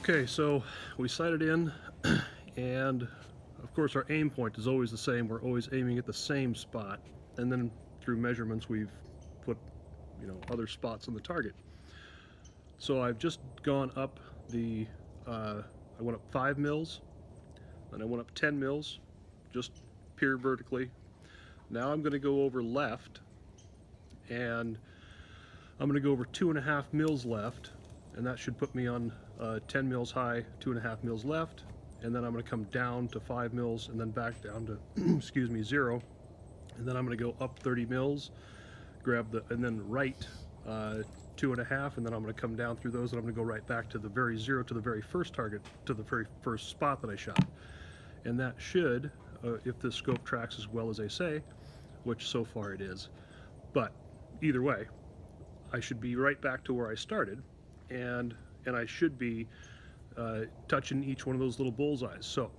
Okay, so we sighted in, and of course our aim point is always the same. We're always aiming at the same spot, and then through measurements we've put, other spots on the target. So I've just gone up the, I went up 5 mils, and I went up 10 mils, just pure vertically. Now I'm going to go over left, and I'm going to go over 2.5 mils left, and that should put me on 10 mils high, 2.5 mils left, and then I'm going to come down to 5 mils and then back down to excuse me, 0, and then I'm going to go up 30 mils, grab the, and then right 2.5, and then I'm going to come down through those, and I'm going to go right back to the very 0, to the very first target, to the very first spot that I shot. And that should, if the scope tracks as well as they say, which so far it is, but either way, I should be right back to where I started, and I should be touching each one of those little bullseyes. So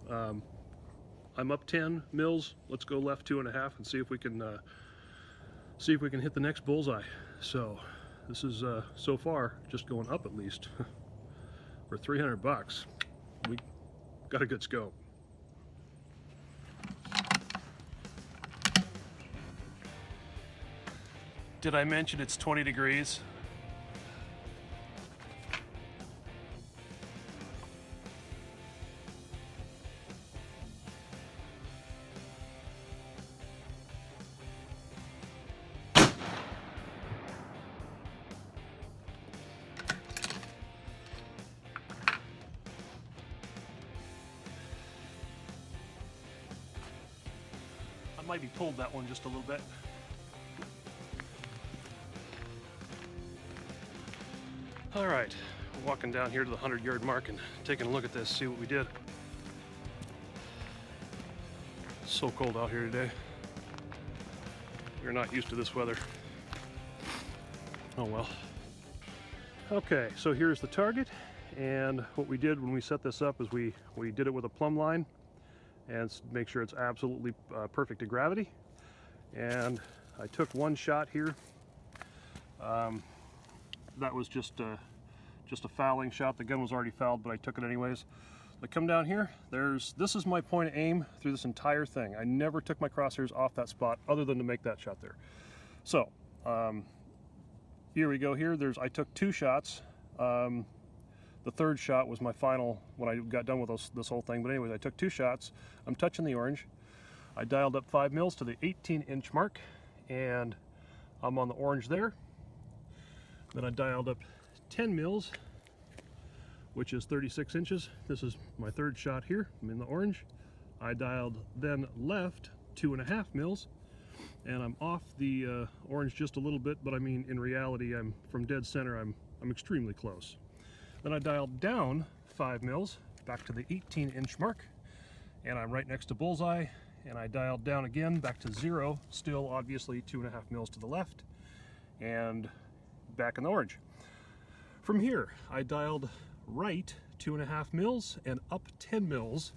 I'm up 10 mils. Let's go left 2.5 and see if we can hit the next bullseye. So this is so far just going up at least. For 300 bucks, we got a good scope. Did I mention it's 20 degrees? I might be pulled that one just a little bit. All right, we're walking down here to the 100-yard mark and taking a look at this, see what we did. It's so cold out here today. We're not used to this weather. Oh well. Okay, so here's the target, and what we did when we set this up is we did it with a plumb line and make sure it's absolutely perfect to gravity. And I took one shot here. That was just a fouling shot. The gun was already fouled, but I took it anyways. I come down here, this is my point of aim through this entire thing. I never took my crosshairs off that spot other than to make that shot there. So here we go here. I took 2 shots. The third shot was my final when I got done with this whole thing. But anyways, I took 2 shots. I'm touching the orange. I dialed up 5 mils to the 18-inch mark, and I'm on the orange there. Then I dialed up 10 mils, which is 36 inches. This is my third shot here. I'm in the orange. I dialed then left 2.5 mils, and I'm off the orange just a little bit, but I mean, in reality, I'm from dead center. I'm extremely close. Then I dialed down 5 mils back to the 18-inch mark, and I'm right next to bullseye. And I dialed down again back to 0, still obviously 2.5 mils to the left, and back in the orange. From here, I dialed right 2.5 mils and up 10 mils,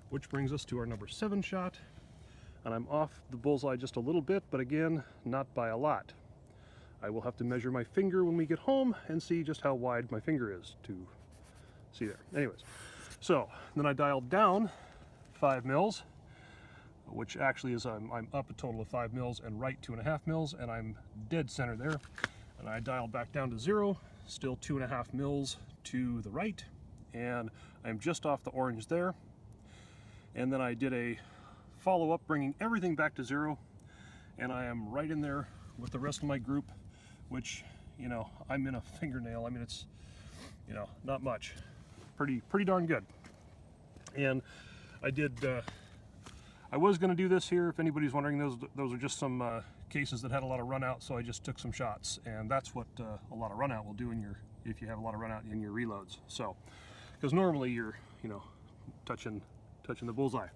which brings us to our number 7 shot. And I'm off the bullseye just a little bit, but again, not by a lot. I will have to measure my finger when we get home and see just how wide my finger is to see there. Anyways, so then I dialed down 5 mils, which actually is I'm up a total of 5 mils and right 2.5 mils, and I'm dead center there. And I dialed back down to 0, still 2.5 mils to the right, and I'm just off the orange there. And then I did a follow-up, bringing everything back to 0, and I am right in there with the rest of my group, which, I'm in a fingernail. I mean, it's, not much. Pretty darn good. And I did, I was going to do this here, if anybody's wondering. Those are just some cases that had a lot of run out, so I just took some shots, and that's what a lot of run out will do if you have a lot of run out in your reloads. So, because normally you're, touching the bullseye.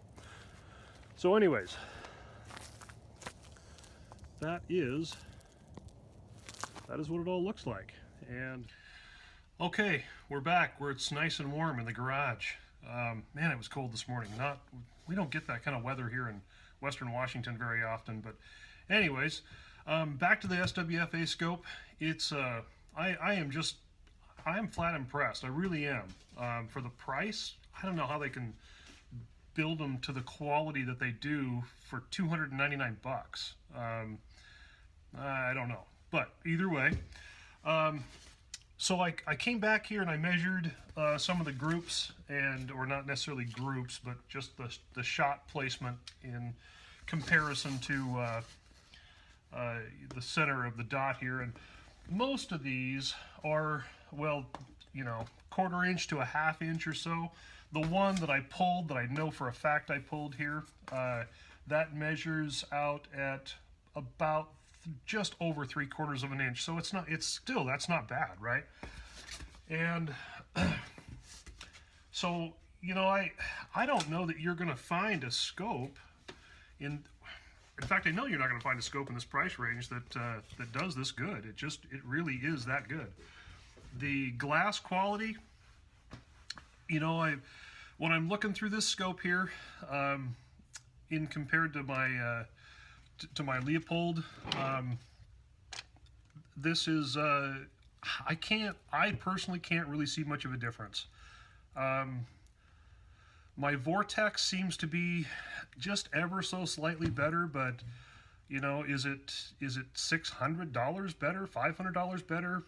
So anyways, that is what it all looks like. And okay, we're back where it's nice and warm in the garage. Man, it was cold this morning. We don't get that kind of weather here in Western Washington very often, but anyways, back to the SWFA scope. It's I am just I'm flat impressed. I really am. For the price, I don't know how they can build them to the quality that they do for 299 bucks. I don't know, but either way. So I came back here and I measured some of the groups, or not necessarily groups, but just the shot placement in comparison to the center of the dot here. And most of these are, well, you know, 1/4 inch to a 1/2 inch or so. The one that I pulled, that I know for a fact I pulled here, that measures out at about just over 3/4 of an inch. So that's not bad, right? And so, you know, I don't know that you're going to find a scope in fact, I know you're not going to find a scope in this price range that does this good. It really is that good. The glass quality, you know, when I'm looking through this scope here, in compared to my Leopold, this is I personally can't really see much of a difference. My Vortex seems to be just ever so slightly better, but you know, is it $600 better, $500 better?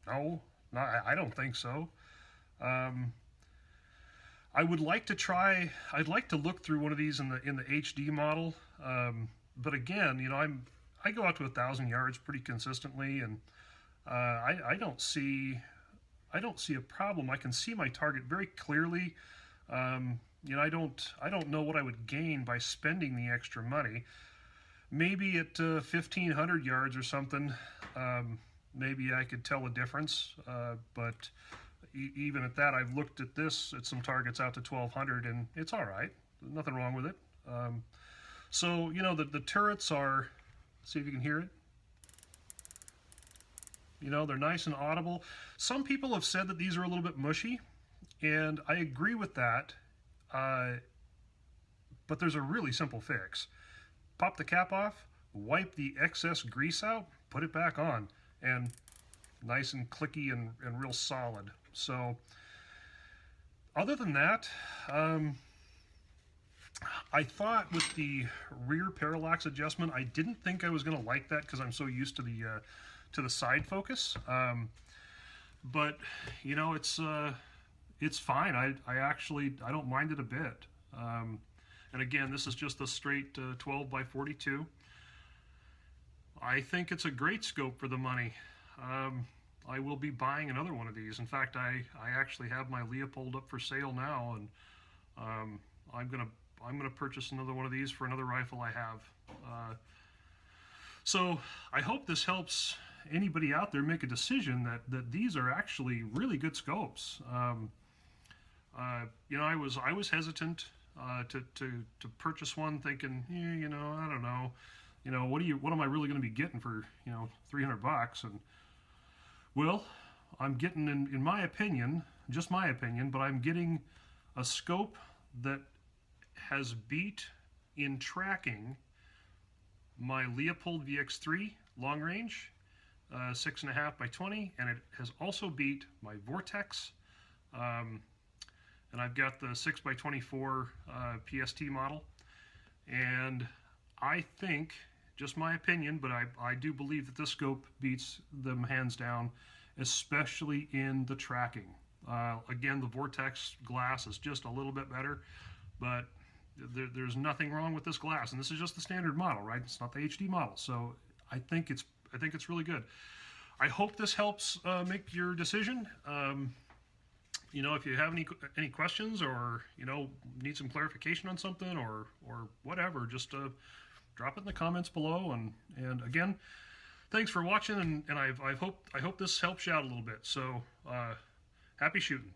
No, I don't think so. I would like to try. I'd like to look through one of these in the HD model, but again, you know, I go out to 1,000 yards pretty consistently, and I don't see a problem. I can see my target very clearly. You know, I don't know what I would gain by spending the extra money. Maybe at 1,500 yards or something, maybe I could tell a difference. But even at that, I've looked at some targets out to 1,200, and it's all right. Nothing wrong with it. So, you know, the turrets are, see if you can hear it. You know, they're nice and audible. Some people have said that these are a little bit mushy, and I agree with that. But there's a really simple fix. Pop the cap off, wipe the excess grease out, put it back on, and nice and clicky and real solid. So other than that, I thought with the rear parallax adjustment, I didn't think I was going to like that because I'm so used to the side focus. But you know, it's fine. I don't mind it a bit. And again, this is just a straight 12 by 42. I think it's a great scope for the money. I will be buying another one of these. In fact, I actually have my Leopold up for sale now, and I'm gonna purchase another one of these for another rifle I have. So I hope this helps anybody out there make a decision that these are actually really good scopes. You know, I was hesitant to purchase one, thinking, yeah, you know, I don't know, you know, what am I really going to be getting for, you know, 300 bucks? And well, I'm getting, in my opinion, just my opinion, but I'm getting a scope that has beat in tracking my Leopold VX3 long range, 6.5 by 20, and it has also beat my Vortex. And I've got the 6 by 24 PST model, and I think, just my opinion, but I do believe that this scope beats them hands down, especially in the tracking. Again, the Vortex glass is just a little bit better, but there's nothing wrong with this glass, and this is just the standard model, right? It's not the HD model, so I think it's really good. I hope this helps make your decision. You know, if you have any questions, or you know, need some clarification on something, or whatever, just drop it in the comments below. And again, thanks for watching, and I hope this helps you out a little bit. So happy shooting.